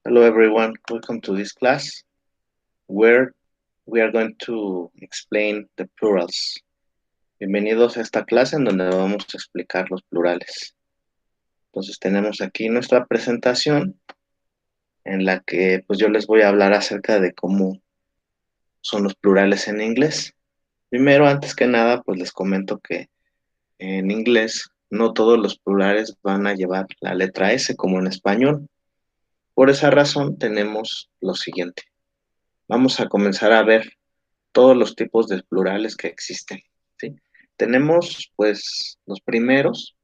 Hello everyone, welcome to this class where we are going to explain the plurals. Bienvenidos a esta clase en donde vamos a explicar los plurales. Entonces tenemos aquí nuestra presentación en la que pues yo les voy a hablar acerca de cómo son los plurales en inglés. Primero, antes que nada, pues les comento que en inglés no todos los plurales van a llevar la letra S como en español. Por esa razón tenemos lo siguiente. Vamos a comenzar a ver todos los tipos de plurales que existen, ¿sí? Tenemos, pues, los primeros,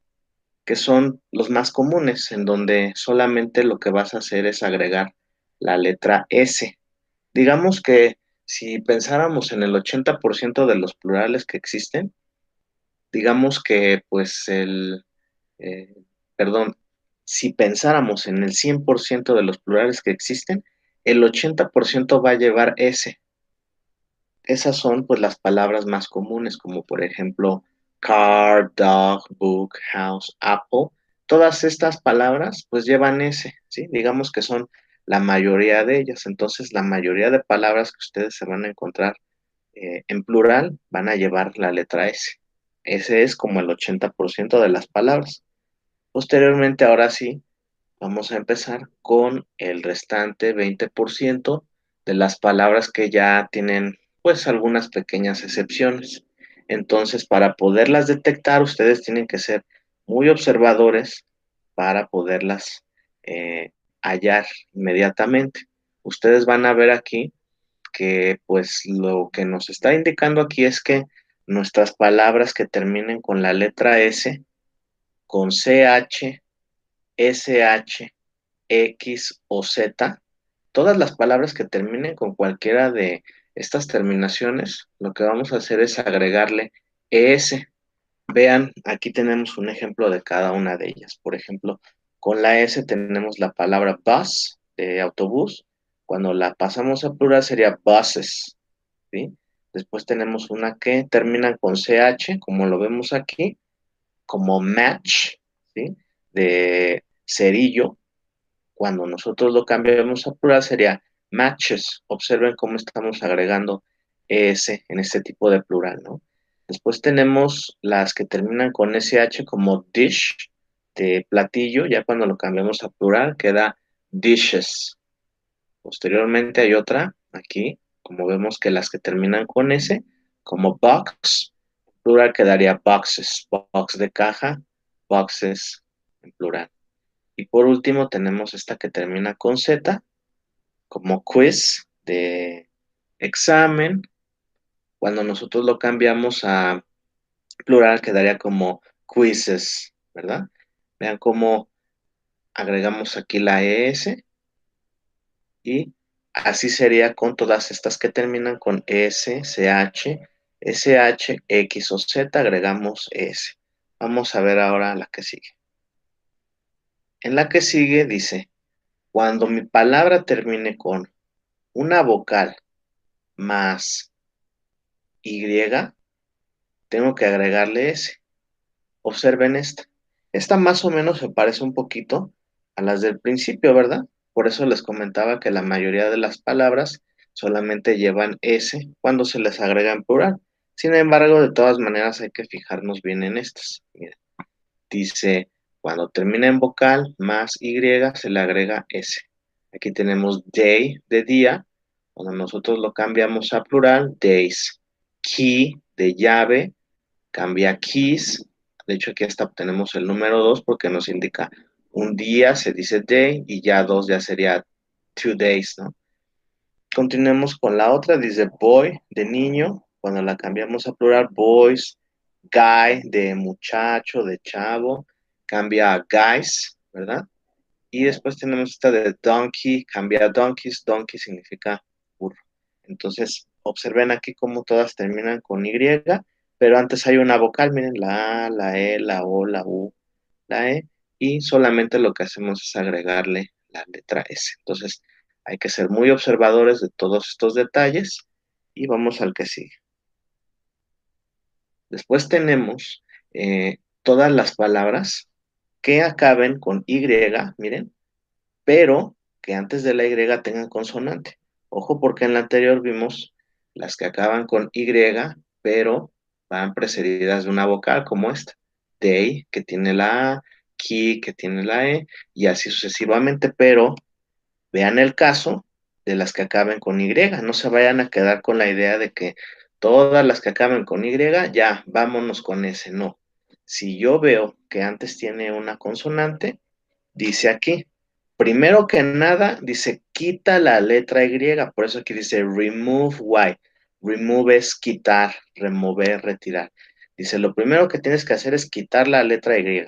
que son los más comunes, en donde solamente lo que vas a hacer es agregar la letra S. Digamos que si pensáramos en el 80% de los plurales que existen, digamos que, pues, eh, perdón, si pensáramos en el 100% de los plurales que existen, el 80% va a llevar S. Esas son pues las palabras más comunes, como por ejemplo car, dog, book, house, apple. Todas estas palabras pues llevan S, ¿sí? Digamos que son la mayoría de ellas. Entonces, la mayoría de palabras que ustedes se van a encontrar en plural van a llevar la letra S. Ese es como el 80% de las palabras. Posteriormente, ahora sí, vamos a empezar con el restante 20% de las palabras que ya tienen pues algunas pequeñas excepciones. Entonces, para poderlas detectar, ustedes tienen que ser muy observadores para poderlas hallar inmediatamente. Ustedes van a ver aquí que pues lo que nos está indicando aquí es que nuestras palabras que terminen con la letra S, con CH, SH, X o Z, todas las palabras que terminen con cualquiera de estas terminaciones, lo que vamos a hacer es agregarle ES. Vean, aquí tenemos un ejemplo de cada una de ellas. Por ejemplo, con la S tenemos la palabra bus, de autobús. Cuando la pasamos a plural sería buses, ¿sí? Después tenemos una que termina con CH, como lo vemos aquí, como match, ¿sí? De cerillo. Cuando nosotros lo cambiamos a plural sería matches. Observen cómo estamos agregando ES en este tipo de plural, ¿no? Después tenemos las que terminan con SH como dish, de platillo. Ya cuando lo cambiamos a plural queda dishes. Posteriormente hay otra aquí, como vemos que las que terminan con S, como box, plural quedaría boxes, box de caja, boxes en plural. Y por último tenemos esta que termina con Z, como quiz de examen. Cuando nosotros lo cambiamos a plural quedaría como quizzes, ¿verdad? Vean cómo agregamos aquí la ES y así sería con todas estas que terminan con S, CH, SH, X o Z, agregamos S. Vamos a ver ahora la que sigue. En la que sigue dice, cuando mi palabra termine con una vocal más Y, tengo que agregarle S. Observen esta. Esta más o menos se parece un poquito a las del principio, ¿verdad? Por eso les comentaba que la mayoría de las palabras solamente llevan S cuando se les agrega en plural. Sin embargo, de todas maneras hay que fijarnos bien en estas. Miren, dice, cuando termina en vocal más Y se le agrega S. Aquí tenemos day de día. Cuando nosotros lo cambiamos a plural, days. Key de llave cambia keys. De hecho, aquí hasta obtenemos el número 2 porque nos indica un día, se dice day, y ya 2 ya sería 2 days, ¿no? Continuemos con la otra, dice boy, de niño. Cuando la cambiamos a plural, boys, guy, de muchacho, de chavo, cambia a guys, ¿verdad? Y después tenemos esta de donkey, cambia a donkeys, donkey significa burro. Entonces, observen aquí cómo todas terminan con Y, pero antes hay una vocal, miren, la A, la E, la O, la U, la E, y solamente lo que hacemos es agregarle la letra S. Entonces, hay que ser muy observadores de todos estos detalles y vamos al que sigue. Después tenemos todas las palabras que acaben con Y, miren, pero que antes de la Y tengan consonante. Ojo, porque en la anterior vimos las que acaban con Y, pero van precedidas de una vocal como esta. Day, que tiene la A, Ki, que tiene la E, y así sucesivamente, pero vean el caso de las que acaben con Y. No se vayan a quedar con la idea de que todas las que acaben con Y, ya, vámonos con ese. No. Si yo veo que antes tiene una consonante, dice aquí, primero que nada, dice quita la letra Y. Por eso aquí dice remove Y. Remove es quitar, remover, retirar. Dice, lo primero que tienes que hacer es quitar la letra Y.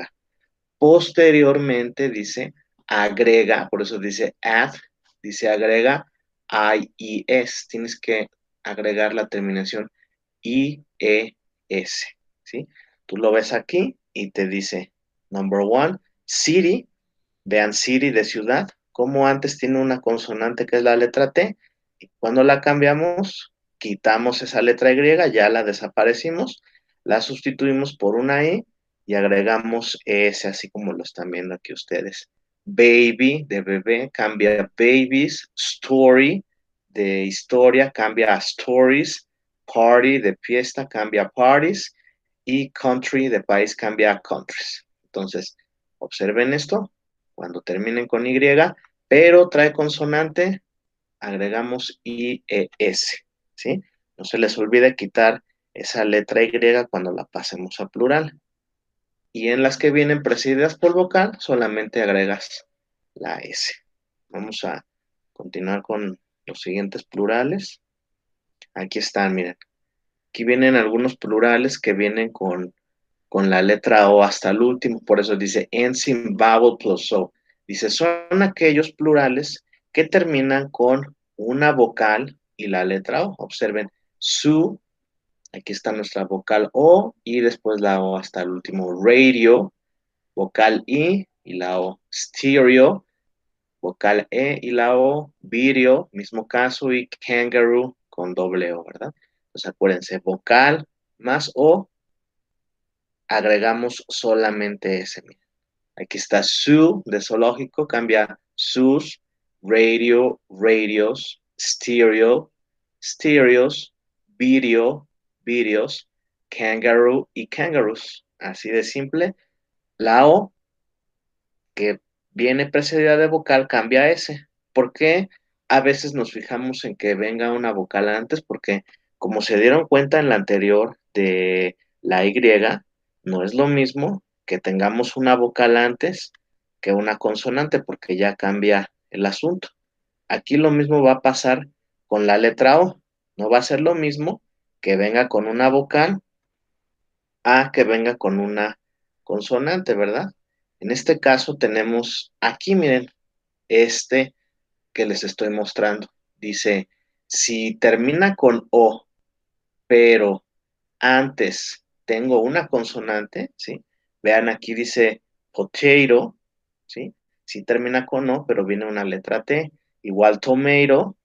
Posteriormente dice agrega, por eso dice add, dice agrega IES. Tienes que agregar la terminación IES, ¿sí? Tú lo ves aquí y te dice, number one, city, vean city de ciudad, como antes tiene una consonante que es la letra T, y cuando la cambiamos, quitamos esa letra Y, ya la desaparecimos, la sustituimos por una I y agregamos S, así como lo están viendo aquí ustedes. Baby, de bebé, cambia a babies, story, de historia, cambia a stories, party, de fiesta, cambia a parties, y country, de país, cambia a countries. Entonces, observen esto, cuando terminen con Y, pero trae consonante, agregamos IES, ¿sí? No se les olvide quitar esa letra Y cuando la pasemos a plural. Y en las que vienen precedidas por vocal, solamente agregas la S. Vamos a continuar con los siguientes plurales. Aquí están, miren. Aquí vienen algunos plurales que vienen con la letra O hasta el último, por eso dice ends in vowel plus O. Dice, son aquellos plurales que terminan con una vocal y la letra O. Observen, su, aquí está nuestra vocal O y después la O hasta el último. Radio, vocal I y la O. Stereo, vocal E y la O. Video, mismo caso, y kangaroo con doble O, ¿verdad? Entonces acuérdense, vocal más O, agregamos solamente ese. Aquí está su de zoológico, cambia sus, radio, radios, stereo, stereos, video, videos, kangaroo y kangaroos. Así de simple. La O, que viene precedida de vocal, cambia a S. ¿Por qué a veces nos fijamos en que venga una vocal antes? Porque como se dieron cuenta en la anterior de la Y, no es lo mismo que tengamos una vocal antes que una consonante, porque ya cambia el asunto. Aquí lo mismo va a pasar con la letra O. No va a ser lo mismo que venga con una vocal a que venga con una consonante, ¿verdad? En este caso tenemos aquí, miren, este que les estoy mostrando. Dice, si termina con O, pero antes tengo una consonante, ¿sí? Vean, aquí dice potato, ¿sí? Si termina con O, pero viene una letra T. Igual tomato,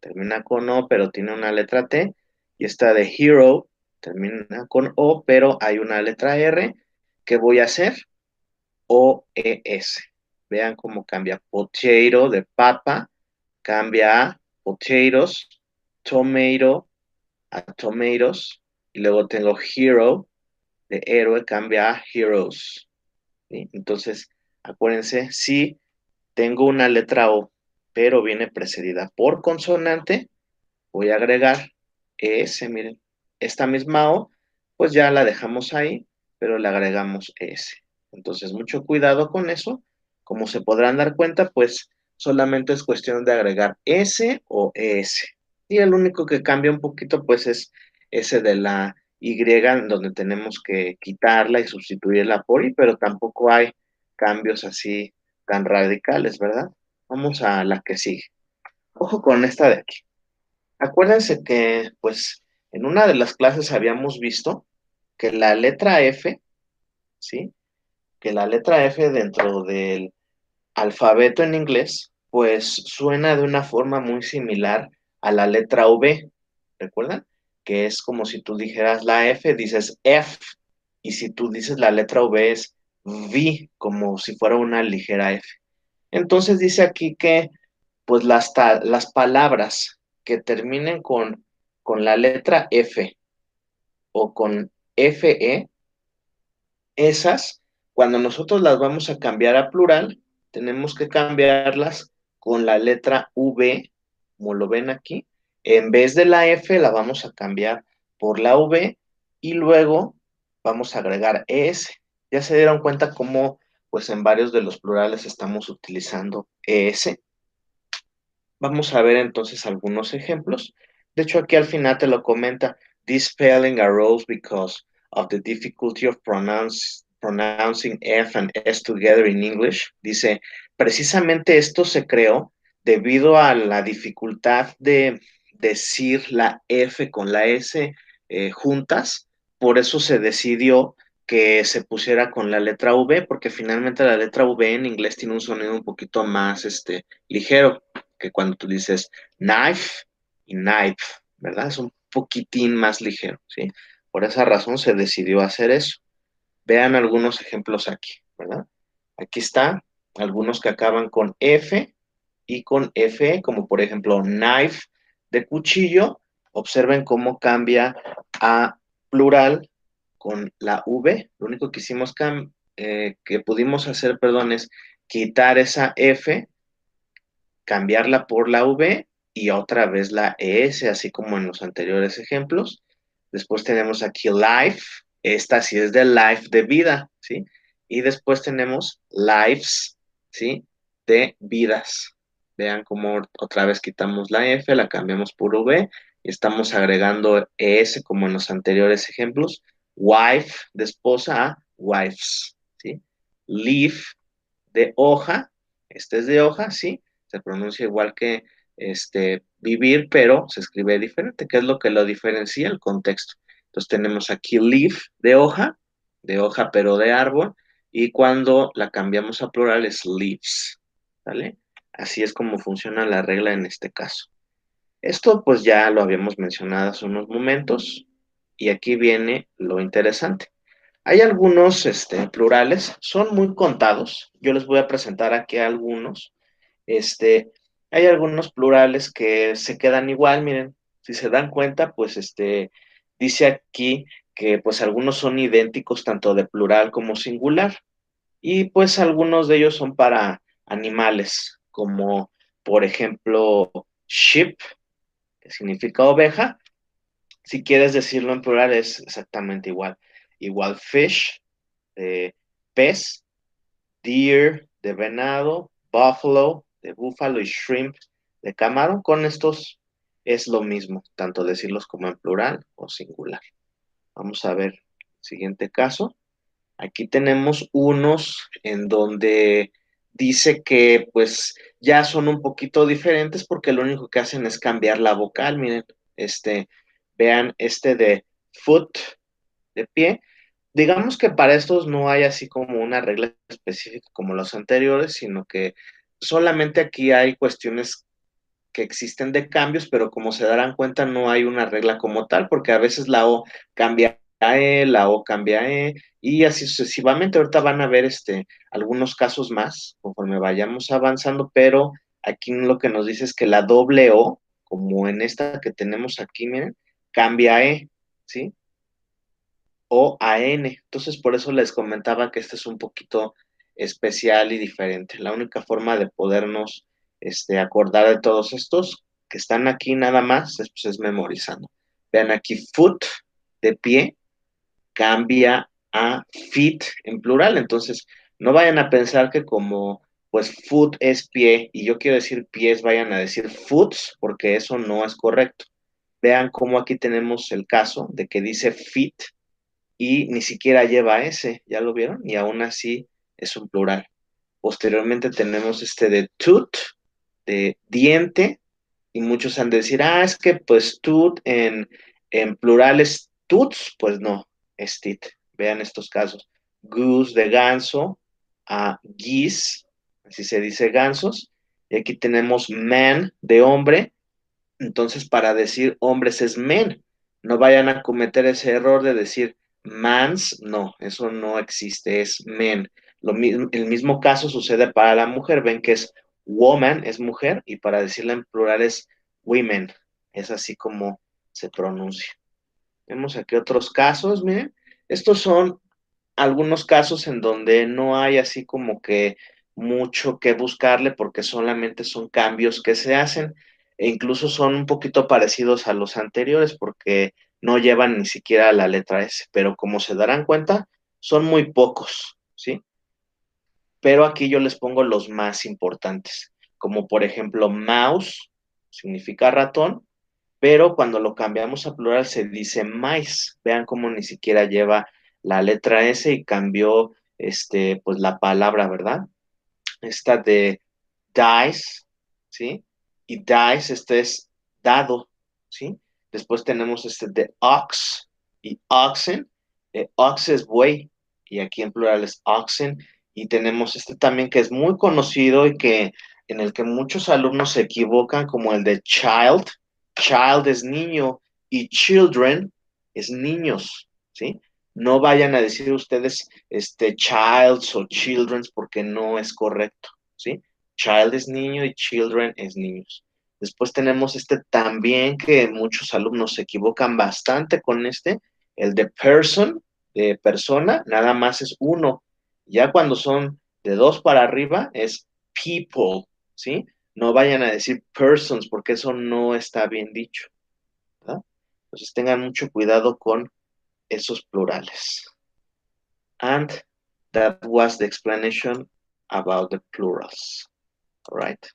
termina con O, pero tiene una letra T. Y esta de hero, termina con O, pero hay una letra R. ¿Qué voy a hacer? O-E-S. Vean cómo cambia. Potato de papa, cambia a potatoes, tomato a tomatoes, y luego tengo hero de héroe, cambia a heroes. ¿Sí? Entonces, acuérdense, si tengo una letra O, pero viene precedida por consonante, voy a agregar ES, miren. Esta misma O, pues ya la dejamos ahí, pero le agregamos ES. Entonces, mucho cuidado con eso. Como se podrán dar cuenta, pues solamente es cuestión de agregar S o ES. Y el único que cambia un poquito, pues es ese de la Y, en donde tenemos que quitarla y sustituirla por I, pero tampoco hay cambios así tan radicales, ¿verdad? Vamos a la que sigue. Ojo con esta de aquí. Acuérdense que, pues, en una de las clases habíamos visto que la letra F, ¿sí? Que la letra F dentro del alfabeto en inglés, pues suena de una forma muy similar a la letra V. ¿Recuerdan? Que es como si tú dijeras la F, dices F, y si tú dices la letra V es V, como si fuera una ligera F. Entonces dice aquí que Pues las palabras que terminen con la letra F o con FE, esas, cuando nosotros las vamos a cambiar a plural, tenemos que cambiarlas con la letra V, como lo ven aquí. En vez de la F, la vamos a cambiar por la V y luego vamos a agregar ES. Ya se dieron cuenta cómo, pues en varios de los plurales estamos utilizando ES. Vamos a ver entonces algunos ejemplos. De hecho, aquí al final te lo comenta. This spelling arose because of the difficulty of pronouncing F and S together in English. Dice, precisamente esto se creó debido a la dificultad de decir la F con la S juntas. Por eso se decidió que se pusiera con la letra V, porque finalmente la letra V en inglés tiene un sonido un poquito más ligero que cuando tú dices knife y knife, ¿verdad? Es un poquitín más ligero, ¿sí? Por esa razón se decidió hacer eso. Vean algunos ejemplos aquí, ¿verdad? Aquí está algunos que acaban con F y con F, como por ejemplo knife de cuchillo. Observen cómo cambia a plural con la V. Lo único que hicimos que pudimos hacer, perdón, es quitar esa F, cambiarla por la V y otra vez la ES, así como en los anteriores ejemplos. Después tenemos aquí life, esta sí es de life, de vida, ¿sí? Y después tenemos lives, ¿sí? De vidas. Vean cómo otra vez quitamos la F, la cambiamos por V y estamos agregando ES como en los anteriores ejemplos. Wife de esposa a wives, ¿sí? Leaf de hoja, este es de hoja, sí, se pronuncia igual que vivir, pero se escribe diferente, que es lo que lo diferencia el contexto. Entonces tenemos aquí leaf de hoja pero de árbol, y cuando la cambiamos a plural es leaves, ¿vale? Así es como funciona la regla en este caso. Esto pues ya lo habíamos mencionado hace unos momentos, y aquí viene lo interesante. Hay algunos plurales, son muy contados. Yo les voy a presentar aquí algunos. Este, Hay algunos plurales que se quedan igual, miren, si se dan cuenta, pues dice aquí que pues algunos son idénticos tanto de plural como singular. Y pues algunos de ellos son para animales, como por ejemplo sheep, que significa oveja. Si quieres decirlo en plural es exactamente igual. Igual fish, de pez, deer, de venado, buffalo, de búfalo y shrimp, de camarón. Con estos es lo mismo, tanto decirlos como en plural o singular. Vamos a ver el siguiente caso. Aquí tenemos unos en donde dice que pues ya son un poquito diferentes porque lo único que hacen es cambiar la vocal. Miren, vean de foot, de pie. Digamos que para estos no hay así como una regla específica como los anteriores, sino que solamente aquí hay cuestiones que existen de cambios, pero como se darán cuenta no hay una regla como tal, porque a veces la O cambia a E, la O cambia a E, y así sucesivamente. Ahorita van a ver algunos casos más conforme vayamos avanzando, pero aquí lo que nos dice es que la doble O, como en esta que tenemos aquí, miren, cambia a E, ¿sí? O a N. Entonces, por eso les comentaba que este es un poquito especial y diferente. La única forma de podernos acordar de todos estos que están aquí nada más es memorizando. Vean aquí, foot, de pie, cambia a feet en plural. Entonces, no vayan a pensar que como pues foot es pie y yo quiero decir pies, vayan a decir foots, porque eso no es correcto. Vean cómo aquí tenemos el caso de que dice feet y ni siquiera lleva ese, ¿ya lo vieron? Y aún así es un plural. Posteriormente tenemos de tooth, de diente, y muchos han de decir, es que pues tooth en plural es tooths, pues no, es tit. Vean estos casos. Goose de ganso, a geese, así se dice gansos, y aquí tenemos man de hombre, entonces, para decir hombres es men. No vayan a cometer ese error de decir mans, no, eso no existe, es men. El mismo caso sucede para la mujer, ven que es woman es mujer y para decirla en plural es women. Es así como se pronuncia. Vemos aquí otros casos, miren. Estos son algunos casos en donde no hay así como que mucho que buscarle porque solamente son cambios que se hacen e incluso son un poquito parecidos a los anteriores porque no llevan ni siquiera la letra S, pero como se darán cuenta, son muy pocos, ¿sí? Pero aquí yo les pongo los más importantes, como por ejemplo mouse, significa ratón, pero cuando lo cambiamos a plural se dice mice. Vean cómo ni siquiera lleva la letra S y cambió pues la palabra, ¿verdad? Esta de dice, ¿sí? Y dice, este es dado, ¿sí? Después tenemos este de ox y oxen. Ox es buey y aquí en plural es oxen. Y tenemos este también que es muy conocido y que en el que muchos alumnos se equivocan como el de child. Child es niño y children es niños, ¿sí? No vayan a decir ustedes childs o children's porque no es correcto, ¿sí? Child es niño y children es niños. Después tenemos este también que muchos alumnos se equivocan bastante con el de person, de persona, nada más es uno. Ya cuando son de dos para arriba es people, ¿sí? No vayan a decir persons porque eso no está bien dicho, ¿verdad? Entonces tengan mucho cuidado con esos plurales. And that was the explanation about the plurals. All right.